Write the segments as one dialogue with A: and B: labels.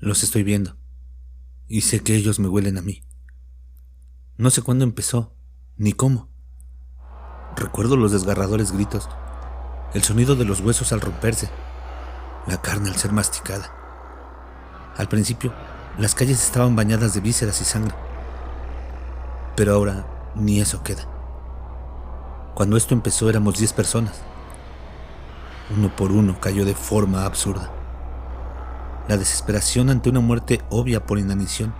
A: Los estoy viendo, y sé que ellos me huelen a mí. No sé cuándo empezó, ni cómo. Recuerdo los desgarradores gritos, el sonido de los huesos al romperse, la carne al ser masticada. Al principio, las calles estaban bañadas de vísceras y sangre, pero ahora ni eso queda. Cuando esto empezó éramos 10 personas. Uno por uno cayó de forma absurda. La desesperación ante una muerte obvia por inanición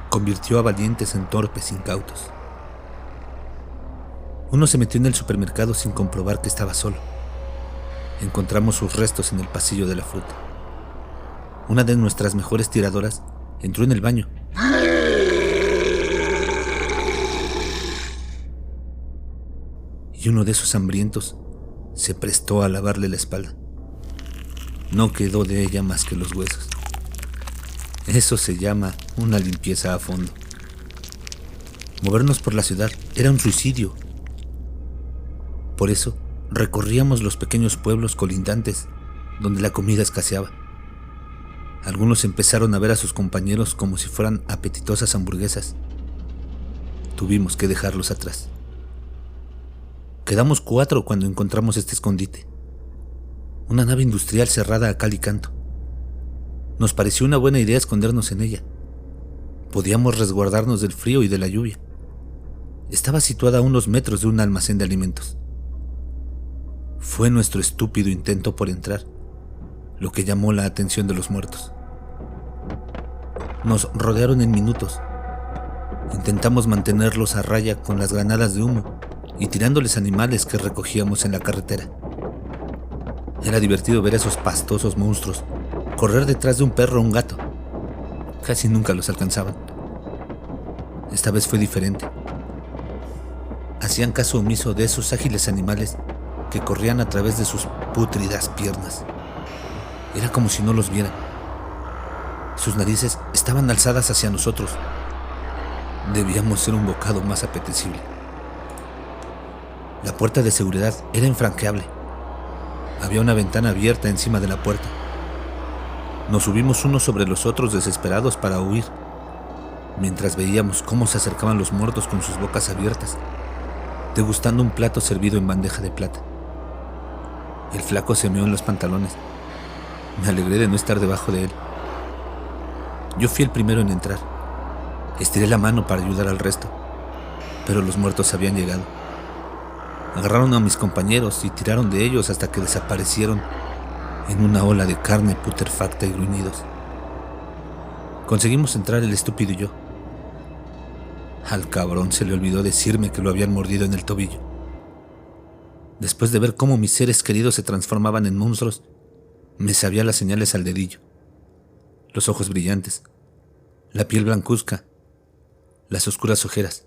A: convirtió a valientes en torpes incautos. Uno se metió en el supermercado sin comprobar que estaba solo. Encontramos sus restos en el pasillo de la fruta. Una de nuestras mejores tiradoras entró en el baño. Y uno de esos hambrientos se prestó a lavarle la espalda. No quedó de ella más que los huesos. Eso se llama una limpieza a fondo. Movernos por la ciudad era un suicidio. Por eso recorríamos los pequeños pueblos colindantes donde la comida escaseaba. Algunos empezaron a ver a sus compañeros como si fueran apetitosas hamburguesas. Tuvimos que dejarlos atrás. Quedamos 4 cuando encontramos este escondite. Una nave industrial cerrada a cal y canto. Nos pareció una buena idea escondernos en ella. Podíamos resguardarnos del frío y de la lluvia. Estaba situada a unos metros de un almacén de alimentos. Fue nuestro estúpido intento por entrar lo que llamó la atención de los muertos. Nos rodearon en minutos. Intentamos mantenerlos a raya con las granadas de humo y tirándoles animales que recogíamos en la carretera. Era divertido ver a esos pastosos monstruos correr detrás de un perro o un gato. Casi nunca los alcanzaban. Esta vez fue diferente. Hacían caso omiso de esos ágiles animales que corrían a través de sus pútridas piernas. Era como si no los vieran. Sus narices estaban alzadas hacia nosotros. Debíamos ser un bocado más apetecible. La puerta de seguridad era infranqueable. Había una ventana abierta encima de la puerta. Nos subimos unos sobre los otros desesperados para huir, mientras veíamos cómo se acercaban los muertos con sus bocas abiertas, degustando un plato servido en bandeja de plata. El flaco se meó en los pantalones. Me alegré de no estar debajo de él. Yo fui el primero en entrar. Estiré la mano para ayudar al resto, pero los muertos habían llegado. Agarraron a mis compañeros y tiraron de ellos hasta que desaparecieron en una ola de carne putrefacta y gruñidos. Conseguimos entrar el estúpido y yo. Al cabrón se le olvidó decirme que lo habían mordido en el tobillo. Después de ver cómo mis seres queridos se transformaban en monstruos, me sabía las señales al dedillo. Los ojos brillantes, la piel blancuzca, las oscuras ojeras,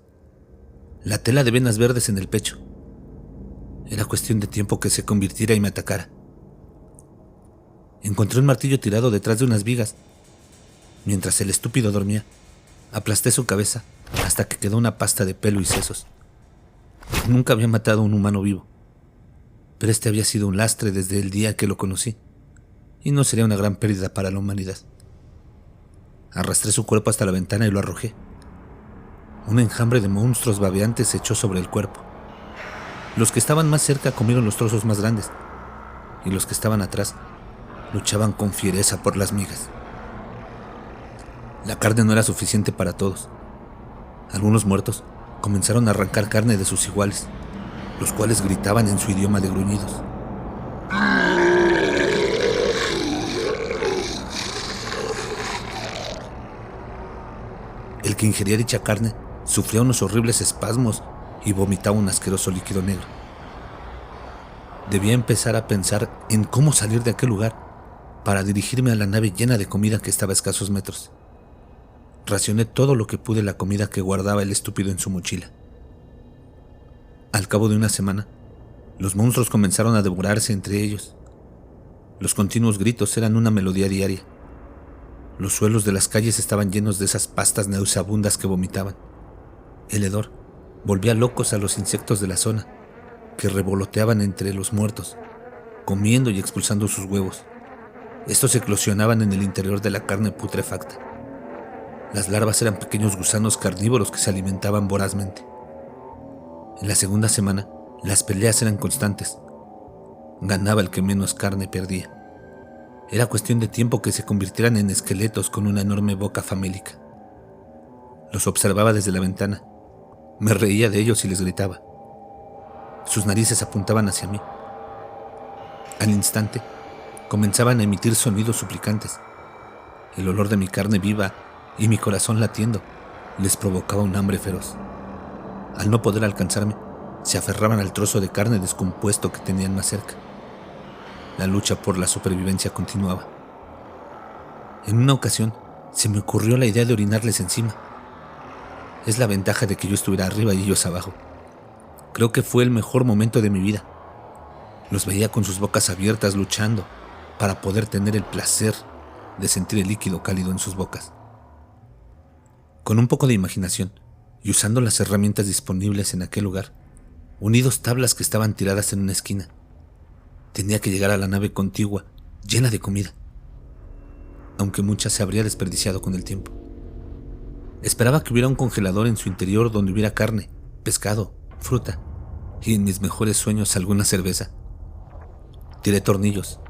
A: la tela de venas verdes en el pecho. Era cuestión de tiempo que se convirtiera y me atacara. Encontré un martillo tirado detrás de unas vigas. Mientras el estúpido dormía, aplasté su cabeza hasta que quedó una pasta de pelo y sesos. Nunca había matado a un humano vivo, pero este había sido un lastre desde el día que lo conocí, y no sería una gran pérdida para la humanidad. Arrastré su cuerpo hasta la ventana y lo arrojé. Un enjambre de monstruos babeantes se echó sobre el cuerpo. Los que estaban más cerca comieron los trozos más grandes, y los que estaban atrás luchaban con fiereza por las migas. La carne no era suficiente para todos. Algunos muertos comenzaron a arrancar carne de sus iguales, los cuales gritaban en su idioma de gruñidos. El que ingería dicha carne sufría unos horribles espasmos y vomitaba un asqueroso líquido negro. Debía empezar a pensar en cómo salir de aquel lugar para dirigirme a la nave llena de comida que estaba a escasos metros. Racioné todo lo que pude la comida que guardaba el estúpido en su mochila. Al cabo de una semana, los monstruos comenzaron a devorarse entre ellos. Los continuos gritos eran una melodía diaria. Los suelos de las calles estaban llenos de esas pastas nauseabundas que vomitaban. El hedor volvía locos a los insectos de la zona, que revoloteaban entre los muertos, comiendo y expulsando sus huevos. Estos eclosionaban en el interior de la carne putrefacta. Las larvas eran pequeños gusanos carnívoros que se alimentaban vorazmente. En la segunda semana, las peleas eran constantes. Ganaba el que menos carne perdía. Era cuestión de tiempo que se convirtieran en esqueletos con una enorme boca famélica. Los observaba desde la ventana. Me reía de ellos y les gritaba. Sus narices apuntaban hacia mí. Al instante, comenzaban a emitir sonidos suplicantes. El olor de mi carne viva y mi corazón latiendo les provocaba un hambre feroz. Al no poder alcanzarme, se aferraban al trozo de carne descompuesto que tenían más cerca. La lucha por la supervivencia continuaba. En una ocasión, se me ocurrió la idea de orinarles encima. Es la ventaja de que yo estuviera arriba y ellos abajo. Creo que fue el mejor momento de mi vida. Los veía con sus bocas abiertas luchando para poder tener el placer de sentir el líquido cálido en sus bocas. Con un poco de imaginación y usando las herramientas disponibles en aquel lugar, uní dos tablas que estaban tiradas en una esquina. Tenía que llegar a la nave contigua, llena de comida, aunque mucha se habría desperdiciado con el tiempo. Esperaba que hubiera un congelador en su interior donde hubiera carne, pescado, fruta y, en mis mejores sueños, alguna cerveza. Tiré tornillos,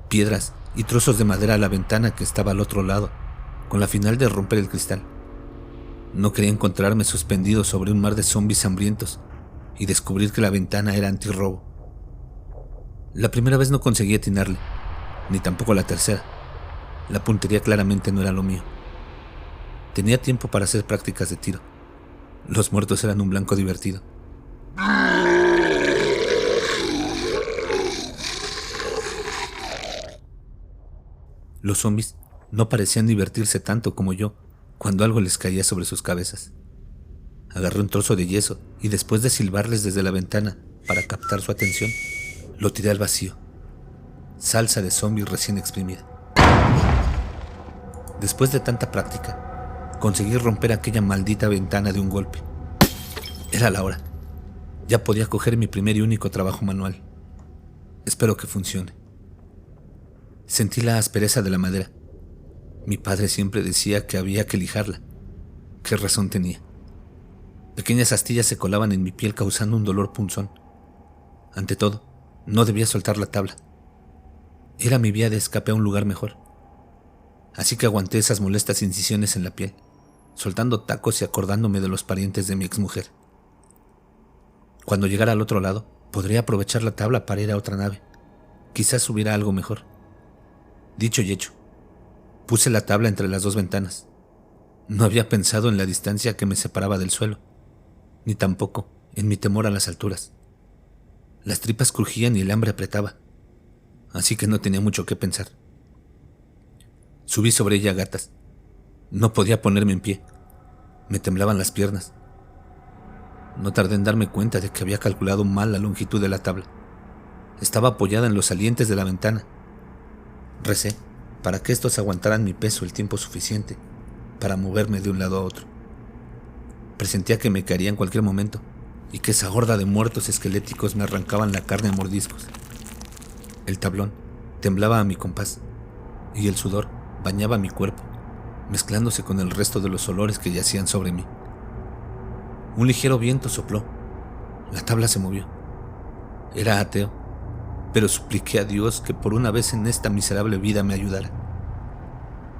A: piedras y trozos de madera a la ventana que estaba al otro lado, con la final de romper el cristal. No quería encontrarme suspendido sobre un mar de zombies hambrientos y descubrir que la ventana era antirrobo. La primera vez no conseguí atinarle, ni tampoco la tercera. La puntería claramente no era lo mío. Tenía tiempo para hacer prácticas de tiro. Los muertos eran un blanco divertido. Los zombies no parecían divertirse tanto como yo cuando algo les caía sobre sus cabezas. Agarré un trozo de yeso y, después de silbarles desde la ventana para captar su atención, lo tiré al vacío. Salsa de zombie recién exprimida. Después de tanta práctica, conseguí romper aquella maldita ventana de un golpe. Era la hora. Ya podía coger mi primer y único trabajo manual. Espero que funcione. Sentí la aspereza de la madera. Mi padre siempre decía que había que lijarla. ¿Qué razón tenía? Pequeñas astillas se colaban en mi piel causando un dolor punzón. Ante todo, no debía soltar la tabla. Era mi vía de escape a un lugar mejor. Así que aguanté esas molestas incisiones en la piel, soltando tacos y acordándome de los parientes de mi exmujer. Cuando llegara al otro lado, podría aprovechar la tabla para ir a otra nave. Quizás hubiera algo mejor. Dicho y hecho, puse la tabla entre las dos ventanas. No había pensado en la distancia que me separaba del suelo, ni tampoco en mi temor a las alturas. Las tripas crujían y el hambre apretaba, así que no tenía mucho que pensar. Subí sobre ella a gatas. No podía ponerme en pie. Me temblaban las piernas. No tardé en darme cuenta de que había calculado mal la longitud de la tabla. Estaba apoyada en los salientes de la ventana. Recé para que estos aguantaran mi peso el tiempo suficiente para moverme de un lado a otro. Presentía que me caería en cualquier momento y que esa horda de muertos esqueléticos me arrancaban la carne a mordiscos. El tablón temblaba a mi compás y el sudor bañaba mi cuerpo, mezclándose con el resto de los olores que yacían sobre mí. Un ligero viento sopló. La tabla se movió. Era ateo, pero supliqué a Dios que por una vez en esta miserable vida me ayudara.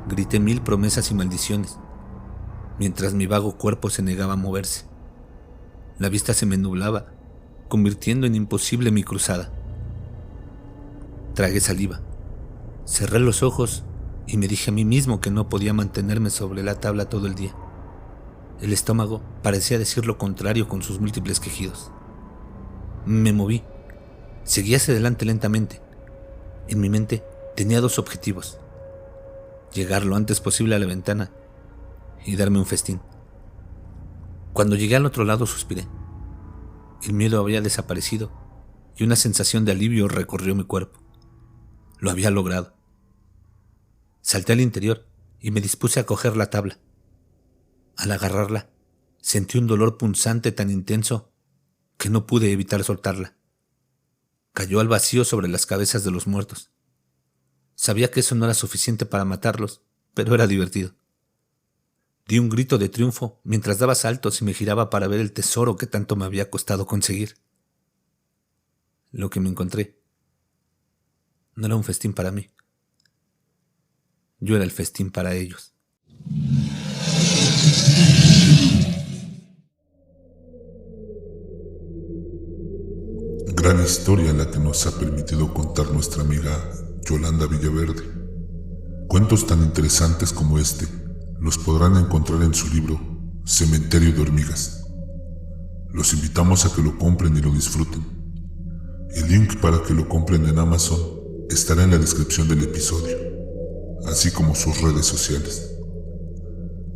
A: Grité 1000 promesas y maldiciones, mientras mi vago cuerpo se negaba a moverse. La vista se me nublaba, convirtiendo en imposible mi cruzada. Tragué saliva, cerré los ojos y me dije a mí mismo que no podía mantenerme sobre la tabla todo el día. El estómago parecía decir lo contrario con sus múltiples quejidos. Me moví. Seguí hacia adelante lentamente. En mi mente tenía dos objetivos: llegar lo antes posible a la ventana y darme un festín. Cuando llegué al otro lado suspiré. El miedo había desaparecido y una sensación de alivio recorrió mi cuerpo. Lo había logrado. Salté al interior y me dispuse a coger la tabla. Al agarrarla, sentí un dolor punzante tan intenso que no pude evitar soltarla. Cayó al vacío sobre las cabezas de los muertos. Sabía que eso no era suficiente para matarlos, pero era divertido. Di un grito de triunfo mientras daba saltos y me giraba para ver el tesoro que tanto me había costado conseguir. Lo que me encontré no era un festín para mí. Yo era el festín para ellos.
B: Gran historia la que nos ha permitido contar nuestra amiga Yolanda Villaverde. Cuentos tan interesantes como este los podrán encontrar en su libro Cementerio de Hormigas. Los invitamos a que lo compren y lo disfruten. El link para que lo compren en Amazon estará en la descripción del episodio, así como sus redes sociales.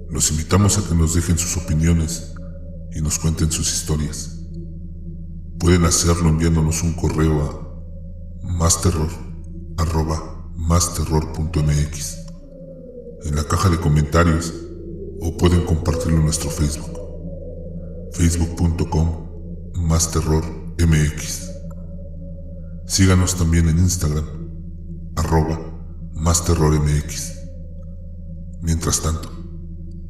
B: Los invitamos a que nos dejen sus opiniones y nos cuenten sus historias. Pueden hacerlo enviándonos un correo a masterror@masterror.mx en la caja de comentarios, o pueden compartirlo en nuestro Facebook, facebook.com/masterrormx. Síganos también en Instagram, @masterrormx. Mientras tanto,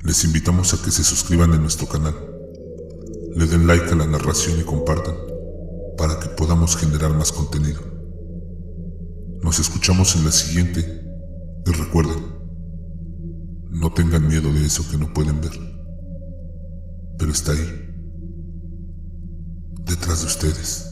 B: les invitamos a que se suscriban en nuestro canal, le den like a la narración y compartan, para que podamos generar más contenido. Nos escuchamos en la siguiente, y recuerden, no tengan miedo de eso que no pueden ver, pero está ahí, detrás de ustedes.